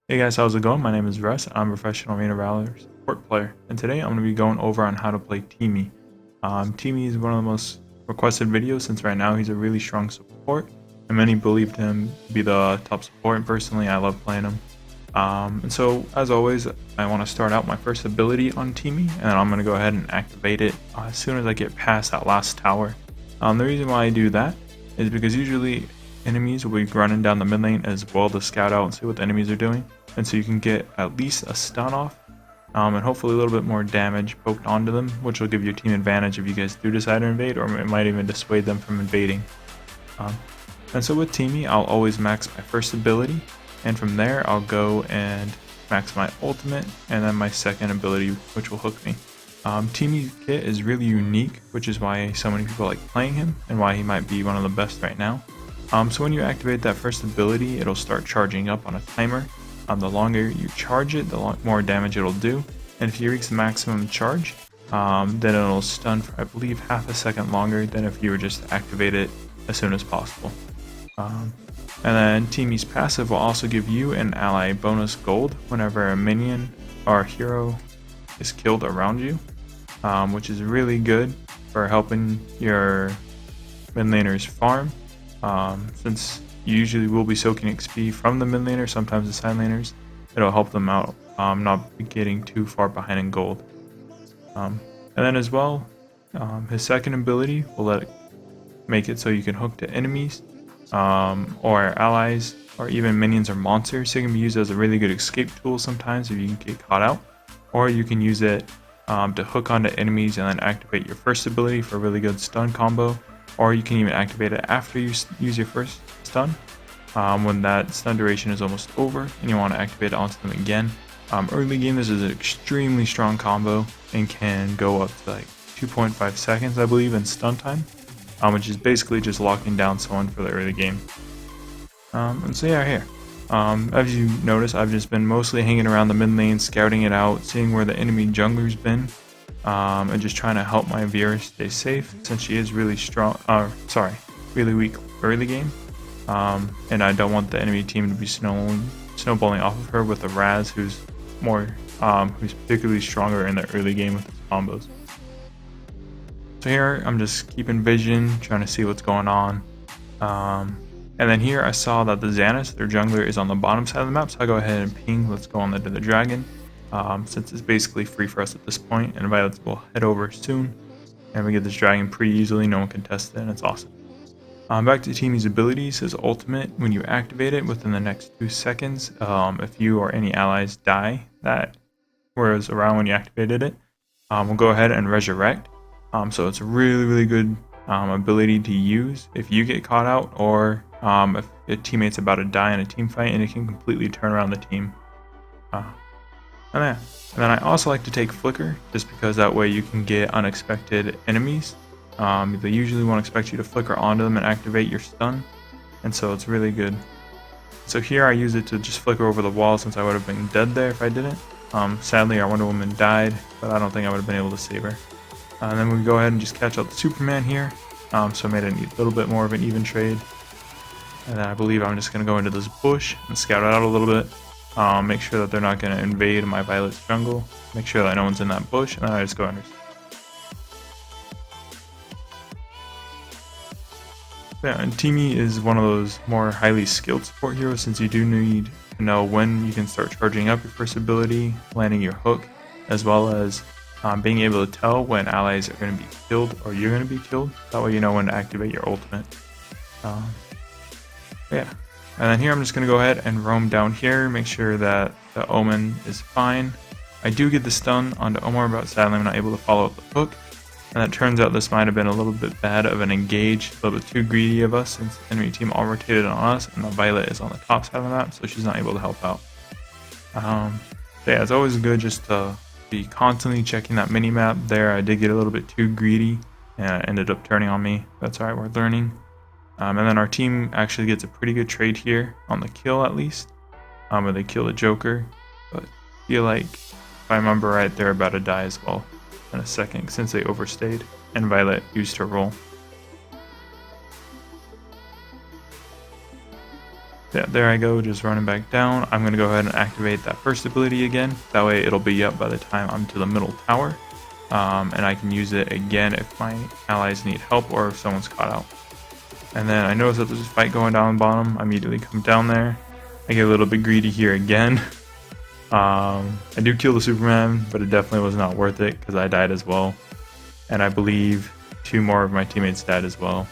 Hey guys, how's it going? My name is Russ. I'm a professional Arena Valor support player, and today I'm going to be going over on how to play TeeMee. TeeMee is one of the most requested videos since right now he's a really strong support, and many believed him to be the top support, and personally I love playing him. And so, as always, I want to start out my first ability on TeeMee, and then I'm going to go ahead and activate it as soon as I get past that last tower. The reason why I do that is because usually enemies will be running down the mid lane as well to scout out and see what the enemies are doing. And so you can get at least a stun off and hopefully a little bit more damage poked onto them, which will give your team advantage if you guys do decide to invade, or it might even dissuade them from invading. And so with TeeMee, I'll always max my first ability, and from there I'll go and max my ultimate and then my second ability, which will hook me. TeeMee's kit is really unique, which is why so many people like playing him and why he might be one of the best right now. So when you activate that first ability, it'll start charging up on a timer. The longer you charge it, the more damage it'll do, and if you reach the maximum charge, then it'll stun for I believe half a second longer than if you were just to activate it as soon as possible. And then TeeMee's passive will also give you and ally bonus gold whenever a minion or a hero is killed around you, which is really good for helping your mid laners farm, since you usually will be soaking XP from the mid laner, sometimes the side laners. It'll help them out, not be getting too far behind in gold. And then as well, his second ability will make it so you can hook to enemies, or allies, or even minions or monsters. So it can be used as a really good escape tool sometimes if you can get caught out, or you can use it to hook onto enemies and then activate your first ability for a really good stun combo. Or you can even activate it after you use your first stun, when that stun duration is almost over and you want to activate it onto them again. Early game, this is an extremely strong combo and can go up to like 2.5 seconds, I believe, in stun time, which is basically just locking down someone for the early game. And so yeah, here. As you notice, I've just been mostly hanging around the mid lane, scouting it out, seeing where the enemy jungler's been. And just trying to help my Vera stay safe since she is really strong, really weak early game. And I don't want the enemy team to be snowballing off of her with a Raz who's particularly stronger in the early game with his combos. So here I'm just keeping vision, trying to see what's going on. And then here I saw that the Xanath, their jungler, is on the bottom side of the map, so I go ahead and ping, let's go on to the dragon. Since it's basically free for us at this point, and Violet will head over soon, and we get this dragon pretty easily, no one can test it, and it's awesome. Back to TeeMee's abilities, his ultimate, when you activate it within the next 2 seconds, if you or any allies die that was around when you activated it, we'll go ahead and resurrect. So it's a really good ability to use if you get caught out, or if a teammate's about to die in a team fight, and it can completely turn around the team. And then I also like to take Flicker, just because that way you can get unexpected enemies. They usually won't expect you to flicker onto them and activate your stun, and so it's really good. So here I use it to just flicker over the wall, since I would have been dead there if I didn't. Sadly our Wonder Woman died, but I don't think I would have been able to save her. And then we go ahead and just catch out the Superman here, so I made it a little bit more of an even trade. And then I believe I'm just going to go into this bush and scout it out a little bit. Make sure that they're not going to invade my Violet's jungle. Make sure that no one's in that bush, and then I just go under. Yeah, and TeeMee is one of those more highly skilled support heroes, since you do need to know when you can start charging up your first ability, landing your hook, as well as being able to tell when allies are going to be killed or you're going to be killed. That way you know when to activate your ultimate. Yeah. And then here I'm just going to go ahead and roam down here, make sure that the Omen is fine. I do get the stun onto Omar, but sadly I'm not able to follow up the hook. And it turns out this might have been a little bit bad of an engage, a little bit too greedy of us, since the enemy team all rotated on us, and the Violet is on the top side of the map, so she's not able to help out. So yeah, it's always good just to be constantly checking that mini-map there. I did get a little bit too greedy, and it ended up turning on me. That's alright, we're learning. And then our team actually gets a pretty good trade here on the kill, at least, where they kill the Joker. But I feel like, if I remember right, they're about to die as well in a second, since they overstayed and Violet used her roll. Yeah, there I go, just running back down. I'm going to go ahead and activate that first ability again. That way it'll be up by the time I'm to the middle tower. And I can use it again if my allies need help or if someone's caught out. And then I notice that there's a fight going down the bottom. I immediately come down there. I get a little bit greedy here again. I do kill the Superman, but it definitely was not worth it because I died as well. And I believe 2 more of my teammates died as well.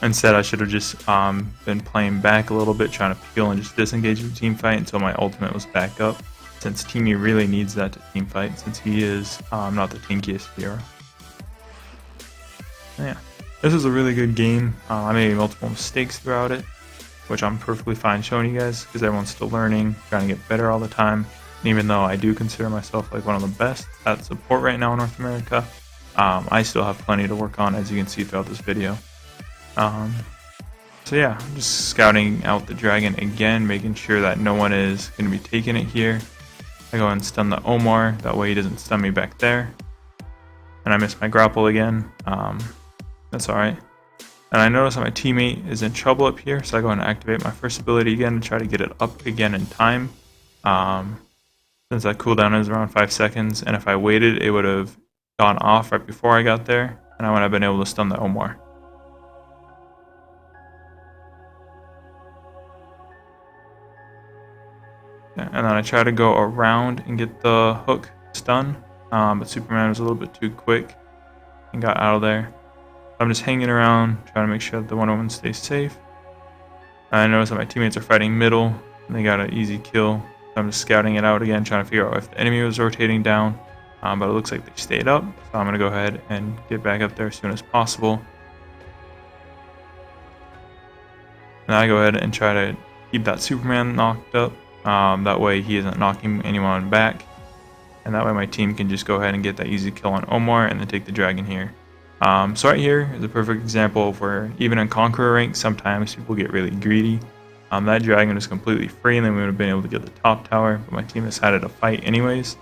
Instead, I should have just been playing back a little bit, trying to peel and just disengage with Teamfight until my ultimate was back up, since TeeMee really needs that to Teamfight, since he is not the tankiest hero. Yeah, this was a really good game. I made multiple mistakes throughout it, which I'm perfectly fine showing you guys, because everyone's still learning, trying to get better all the time. And even though I do consider myself like one of the best at support right now in North America, I still have plenty to work on, as you can see throughout this video. So yeah, I'm just scouting out the dragon again, making sure that no one is going to be taking it here. I go and stun the Omar, that way he doesn't stun me back there. And I missed my grapple again. That's alright. And I notice that my teammate is in trouble up here, so I go and activate my first ability again to try to get it up again in time. Since that cooldown is around 5 seconds, and if I waited, it would have gone off right before I got there, and I would have been able to stun the Omar. And then I try to go around and get the hook stun, but Superman was a little bit too quick and got out of there. I'm just hanging around, trying to make sure that the Wonder Woman stays safe. I notice that my teammates are fighting middle, and they got an easy kill. So I'm just scouting it out again, trying to figure out if the enemy was rotating down, but it looks like they stayed up. So I'm going to go ahead and get back up there as soon as possible. And I go ahead and try to keep that Superman knocked up. That way he isn't knocking anyone back, and that way my team can just go ahead and get that easy kill on Omar and then take the dragon here. So right here is a perfect example of where even in Conqueror rank sometimes people get really greedy. That dragon is completely free and then we would have been able to get the top tower, but my team decided to fight anyways.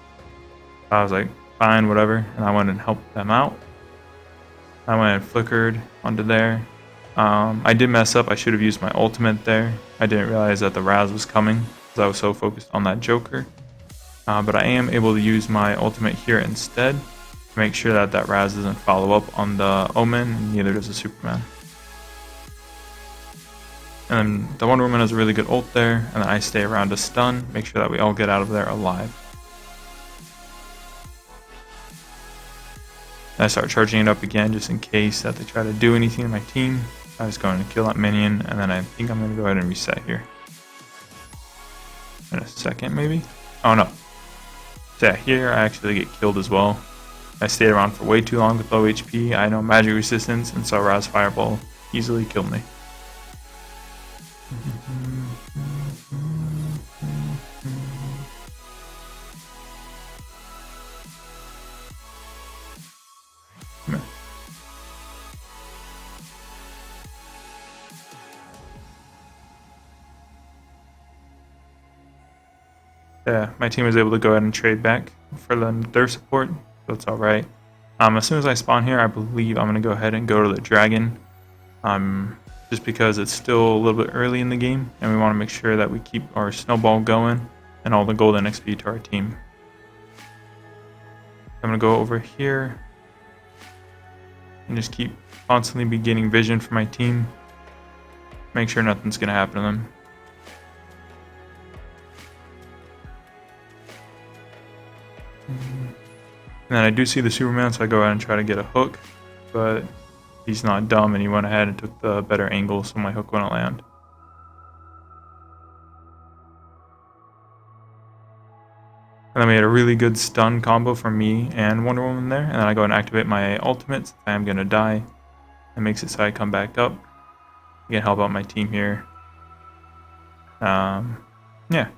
I was like, fine, whatever, and I went and helped them out. I went and flickered onto there. I did mess up. I should have used my ultimate there. I didn't realize that the Raz was coming, I was so focused on that Joker, but I am able to use my ultimate here instead to make sure that that Raz doesn't follow up on the Omen, and neither does the Superman. And then the Wonder Woman has a really good ult there, and then I stay around to stun, make sure that we all get out of there alive. And I start charging it up again just in case that they try to do anything to my team. I was going to kill that minion, and then I think I'm going to go ahead and reset here. In a second, maybe? Oh no. So yeah, here I actually get killed as well. I stayed around for way too long with low HP. I know magic resistance, and so Raz Fireball easily killed me. Yeah, my team was able to go ahead and trade back for their support, so it's alright. As soon as I spawn here, I believe I'm going to go ahead and go to the dragon, just because it's still a little bit early in the game, and we want to make sure that we keep our snowball going and all the golden XP to our team. I'm going to go over here and just keep constantly be getting vision for my team, make sure nothing's going to happen to them. And then I do see the Superman, so I go ahead and try to get a hook, but he's not dumb and he went ahead and took the better angle, so my hook wouldn't land. And then we had a really good stun combo for me and Wonder Woman there, and then I go and activate my ultimate since I am going to die. It makes it so I come back up. I can help out my team here. Yeah.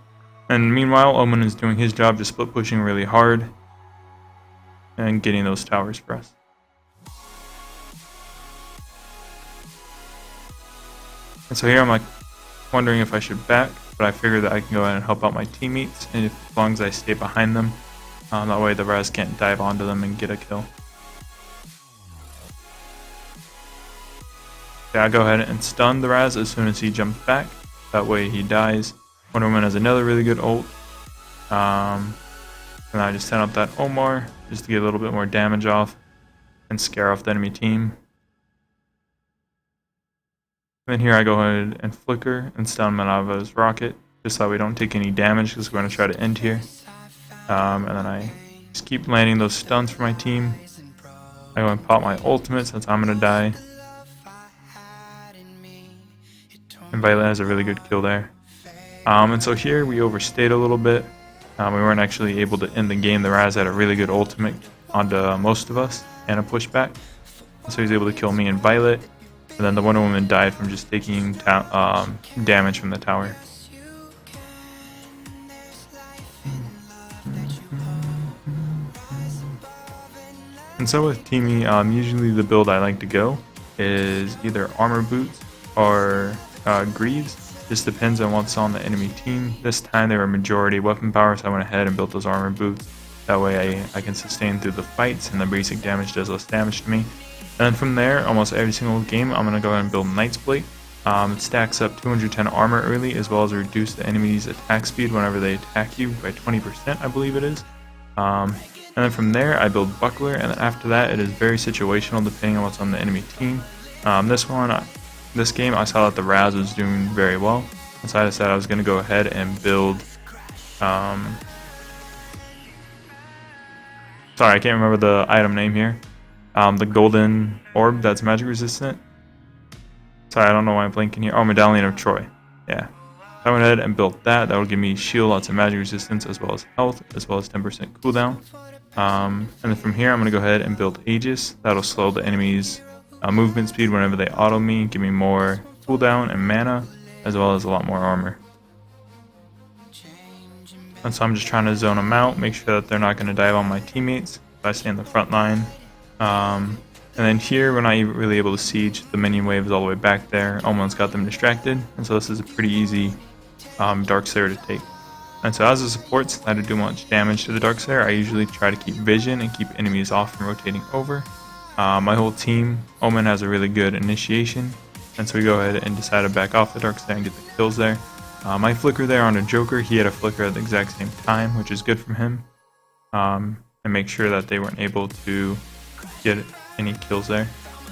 And meanwhile, Omen is doing his job, just split pushing really hard and getting those towers for us. And so here I'm like wondering if I should back, but I figure that I can go ahead and help out my teammates, and as long as I stay behind them, that way the Raz can't dive onto them and get a kill. I go ahead and stun the Raz as soon as he jumps back. That way he dies. Wonder Woman has another really good ult. And I just send up that Omar just to get a little bit more damage off and scare off the enemy team. And then here I go ahead and flicker and stun Manava's rocket just so we don't take any damage because we're going to try to end here. And then I just keep landing those stuns for my team. I go and pop my ultimate since I'm going to die. And Violet has a really good kill there. And so here we overstayed a little bit. We weren't actually able to end the game. The Raz had a really good ultimate onto most of us and a pushback. So he was able to kill me and Violet. And then the Wonder Woman died from just taking damage from the tower. And so with TeeMee, usually the build I like to go is either armor boots or greaves. Just depends on what's on the enemy team. This time they were majority weapon power, so I went ahead and built those armor boots. That way I can sustain through the fights and the basic damage does less damage to me. And then from there, almost every single game, I'm going to go ahead and build Knight's Plate. It stacks up 210 armor early, as well as reduce the enemy's attack speed whenever they attack you by 20%, I believe it is. And then from there, I build Buckler, and then after that, it is very situational depending on what's on the enemy team. This game, I saw that the Raz was doing very well, and so I decided I was going to go ahead and build. Sorry, I can't remember the item name here. The golden orb that's magic resistant. Sorry, I don't know why I'm blanking here. Oh, Medallion of Troy. Yeah. I went ahead and built that. That will give me shield, lots of magic resistance, as well as health, as well as 10% cooldown. And then from here, I'm going to go ahead and build Aegis. That'll slow the enemy's movement speed whenever they auto me, give me more cooldown and mana, as well as a lot more armor. And so I'm just trying to zone them out, make sure that they're not going to dive on my teammates if I stay in the front line. And then here we're not even really able to siege the minion waves all the way back there. Almost got them distracted, and so this is a pretty easy Darkslayer to take. And so as a support, since I don't do much damage to the Darkslayer, I usually try to keep vision and keep enemies off from rotating over. My whole team, Omen has a really good initiation, and so we go ahead and decide to back off the Darkslayer and get the kills there. My flicker there on a Joker, he had a flicker at the exact same time, which is good from him. And make sure that they weren't able to get any kills there.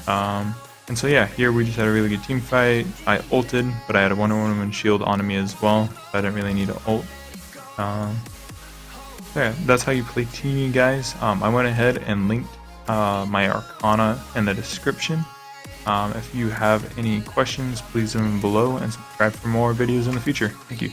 And so yeah, here we just had a really good team fight. I ulted, but I had a Wonder Woman shield onto me as well, so I didn't really need to ult. Yeah, that's how you play TeeMee, guys. I went ahead and linked my Arcana in the description. If you have any questions, please leave them below and subscribe for more videos in the future. Thank you.